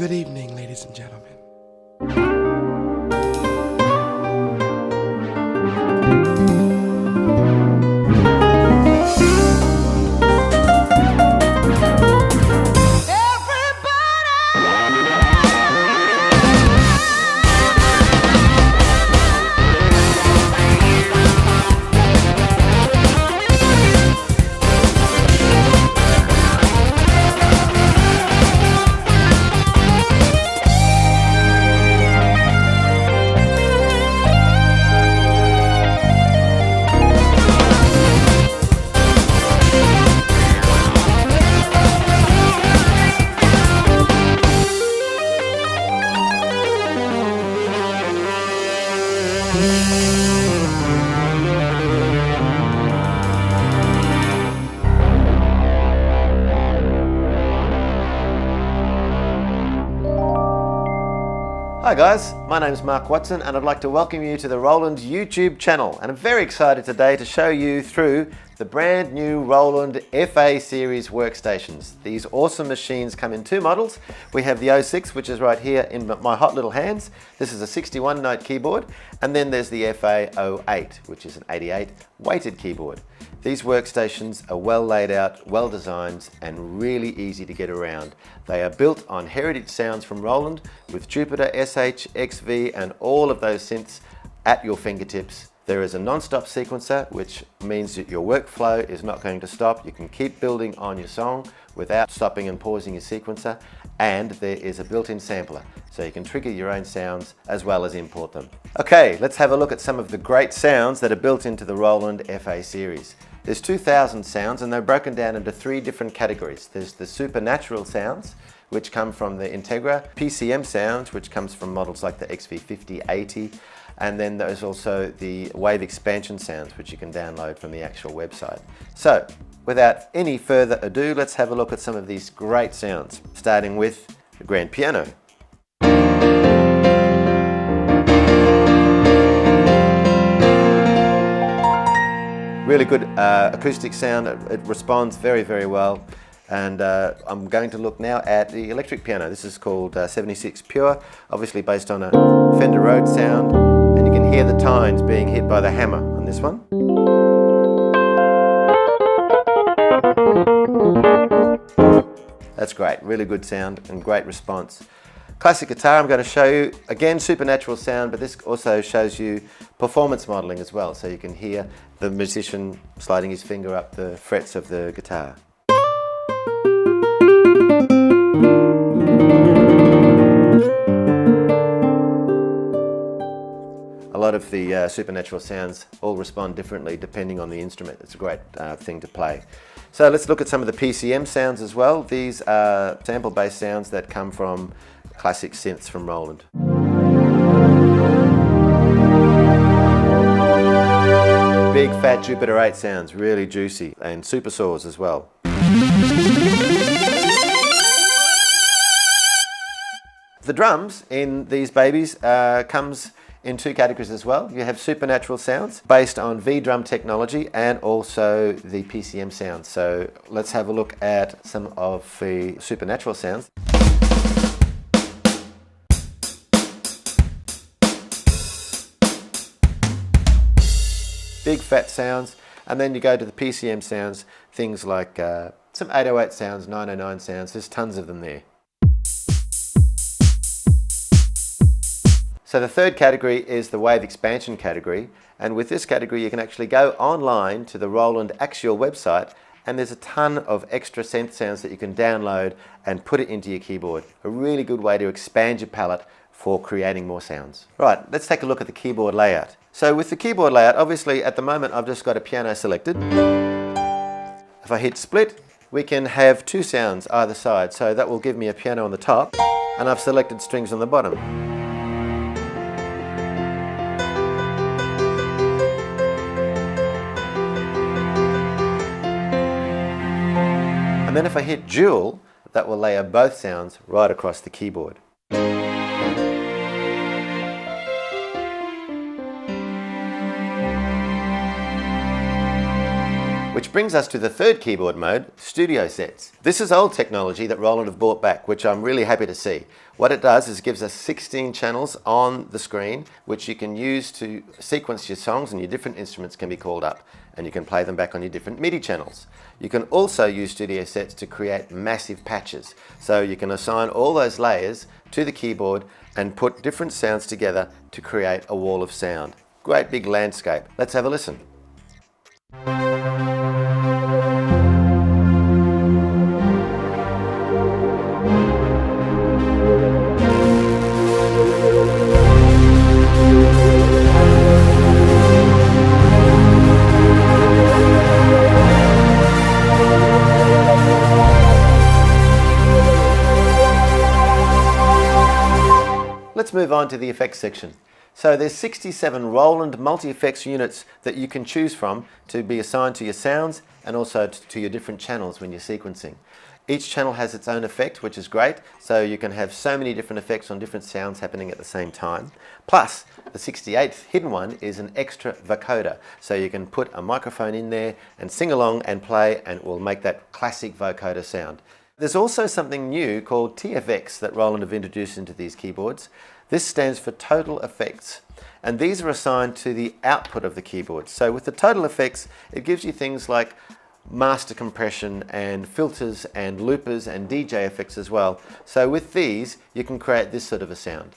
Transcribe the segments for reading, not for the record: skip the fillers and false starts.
Good evening, ladies and gentlemen. Hi guys, my name is Mark Watson and I'd like to welcome you to the Roland YouTube channel, and I'm very excited today to show you through the brand new Roland FA series workstations. These awesome machines come in two models. We have the 06, which is right here in my hot little hands. This is a 61 note keyboard, and then there's the FA 08, which is an 88 weighted keyboard. These workstations are well laid out, well designed, and really easy to get around. They are built on heritage sounds from Roland with Jupiter, SH, XV, and all of those synths at your fingertips. There is a non-stop sequencer, which means that your workflow is not going to stop. You can keep building on your song without stopping and pausing your sequencer. And there is a built-in sampler, so you can trigger your own sounds as well as import them. Okay, let's have a look at some of the great sounds that are built into the Roland FA series. There's 2,000 sounds and they're broken down into three different categories. There's the supernatural sounds, which come from the Integra, PCM sounds, which comes from models like the XV5080, and then there's also the wave expansion sounds, which you can download from the actual website. So, without any further ado, let's have a look at some of these great sounds, starting with the grand piano. Really good acoustic sound. It responds very, very well. And I'm going to look now at the electric piano. This is called 76 Pure, obviously based on a Fender Rhodes sound. And you can hear the tines being hit by the hammer on this one. That's great, really good sound and great response. Classic guitar, I'm going to show you, again, supernatural sound, but this also shows you performance modeling as well, so you can hear the musician sliding his finger up the frets of the guitar. A lot of the supernatural sounds all respond differently depending on the instrument. It's a great thing to play. So let's look at some of the PCM sounds as well. These are sample-based sounds that come from classic synths from Roland. Big fat Jupiter 8 sounds, really juicy, and super saws as well. The drums in these babies comes in two categories as well. You have supernatural sounds based on V-drum technology and also the PCM sounds. So let's have a look at some of the supernatural sounds. Big fat sounds, and then you go to the PCM sounds, things like some 808 sounds, 909 sounds, there's tons of them there. So the third category is the wave expansion category, and with this category you can actually go online to the Roland actual website, and there's a ton of extra synth sounds that you can download and put it into your keyboard. A really good way to expand your palette for creating more sounds. Right, let's take a look at the keyboard layout. So with the keyboard layout, obviously at the moment I've just got a piano selected. If I hit split, we can have two sounds either side. So that will give me a piano on the top, and I've selected strings on the bottom. And then if I hit dual, that will layer both sounds right across the keyboard. Which Which brings us to the third keyboard mode, studio sets. This is old technology that Roland have brought back, which I'm really happy to see. What it does is it gives us 16 channels on the screen, which you can use to sequence your songs, and your different instruments can be called up, and you can play them back on your different MIDI channels. You can also use studio sets to create massive patches. So you can assign all those layers to the keyboard and put different sounds together to create a wall of sound. Great big landscape. Let's have a listen. Let's move on to the effects section. So there's 67 Roland multi-effects units that you can choose from to be assigned to your sounds and also to your different channels when you're sequencing. Each channel has its own effect, which is great, so you can have so many different effects on different sounds happening at the same time. Plus, the 68th hidden one is an extra vocoder, so you can put a microphone in there and sing along and play, and it will make that classic vocoder sound. There's also something new called TFX that Roland have introduced into these keyboards. This stands for total effects, and these are assigned to the output of the keyboard. So with the total effects, it gives you things like master compression and filters and loopers and DJ effects as well. So with these, you can create this sort of a sound.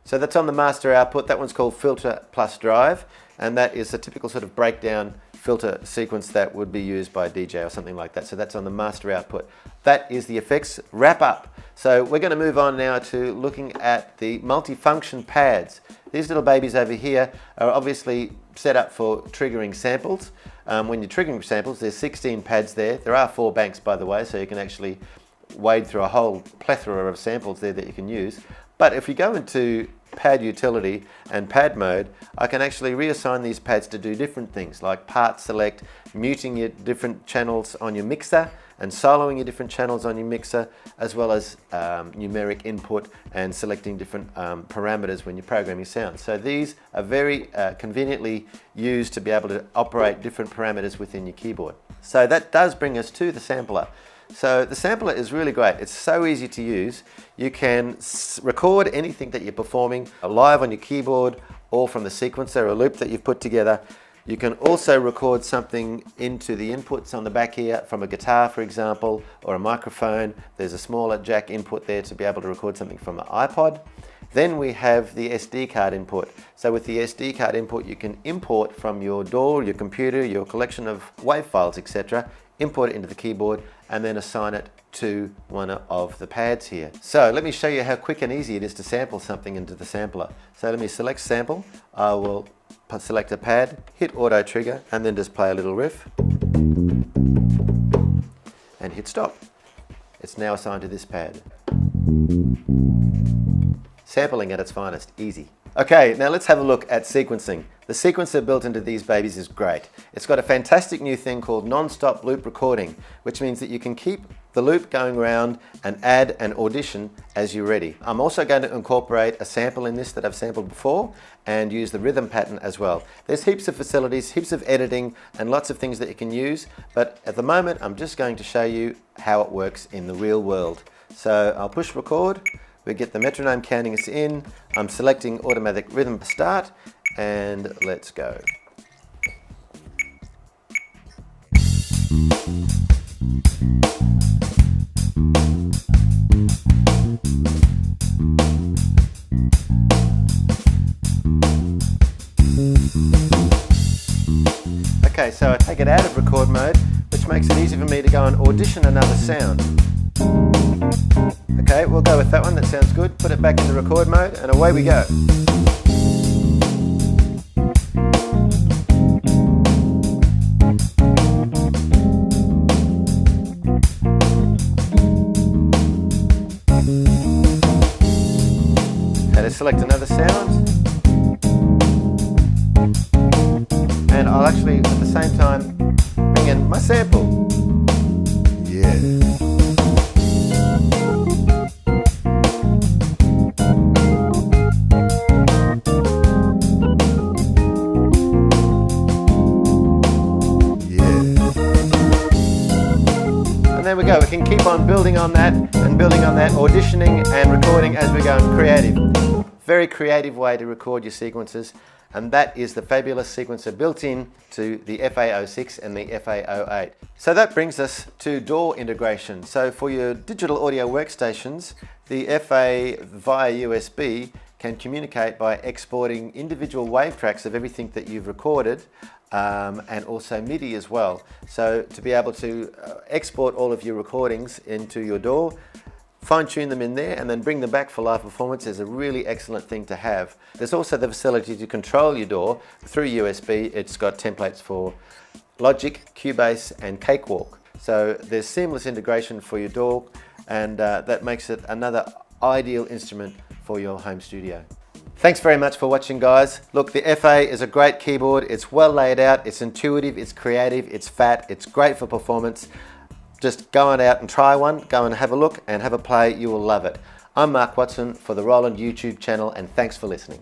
So that's on the master output. That one's called filter plus drive, and that is a typical sort of breakdown filter sequence that would be used by a DJ or something like that. So that's on the master output. That is the effects wrap up. So we're going to move on now to looking at the multifunction pads. These little babies over here are obviously set up for triggering samples. When you're triggering samples, there's 16 pads there. There are 4 banks, by the way, so you can actually wade through a whole plethora of samples there that you can use. But if you go into pad utility and pad mode, I can actually reassign these pads to do different things like part select, muting your different channels on your mixer and soloing your different channels on your mixer, as well as numeric input and selecting different parameters when you're programming sound. So these are very conveniently used to be able to operate different parameters within your keyboard. So that does bring us to the sampler. So the sampler is really great. It's so easy to use. You can record anything that you're performing live on your keyboard or from the sequencer or loop that you've put together. You can also record something into the inputs on the back here from a guitar, for example, or a microphone. There's a smaller jack input there to be able to record something from an iPod. Then we have the SD card input. So with the SD card input, you can import from your DAW, your computer, your collection of WAV files, etc., import it into the keyboard and then assign it to one of the pads here. So let me show you how quick and easy it is to sample something into the sampler. So let me select sample. I will select a pad, hit auto trigger, and then just play a little riff and hit stop. It's now assigned to this pad. Sampling at its finest, easy. Okay, now let's have a look at sequencing. The sequencer built into these babies is great. It's got a fantastic new thing called non-stop loop recording, which means that you can keep the loop going around and add an audition as you're ready. I'm also going to incorporate a sample in this that I've sampled before and use the rhythm pattern as well. There's heaps of facilities, heaps of editing and lots of things that you can use, but at the moment I'm just going to show you how it works in the real world. So I'll push record. We get the metronome counting us in. I'm selecting automatic rhythm start, and let's go. Okay, so I take it out of record mode, which makes it easy for me to go and audition another sound. Okay, we'll go with that one, that sounds good. Put it back into record mode and away we go. Okay, let's select another sound. And I'll actually, at the same time, bring in my sample. Yeah. go. We can keep on building on that and building on that, auditioning and recording as we go. Creative. Very creative way to record your sequences. And that is the fabulous sequencer built in to the FA06 and the FA08. So that brings us to DAW integration. So for your digital audio workstations, the FA via USB can communicate by exporting individual wave tracks of everything that you've recorded, and also MIDI as well. So to be able to export all of your recordings into your DAW, fine-tune them in there and then bring them back for live performance is a really excellent thing to have. There's also the facility to control your DAW through USB. It's got templates for Logic, Cubase and Cakewalk. So there's seamless integration for your DAW, and that makes it another ideal instrument for your home studio. Thanks very much for watching, guys. Look, the FA is a great keyboard. It's well laid out, it's intuitive, it's creative, it's fat, it's great for performance. Just go on out and try one, go and have a look and have a play, you will love it. I'm Mark Watson for the Roland YouTube channel, and thanks for listening.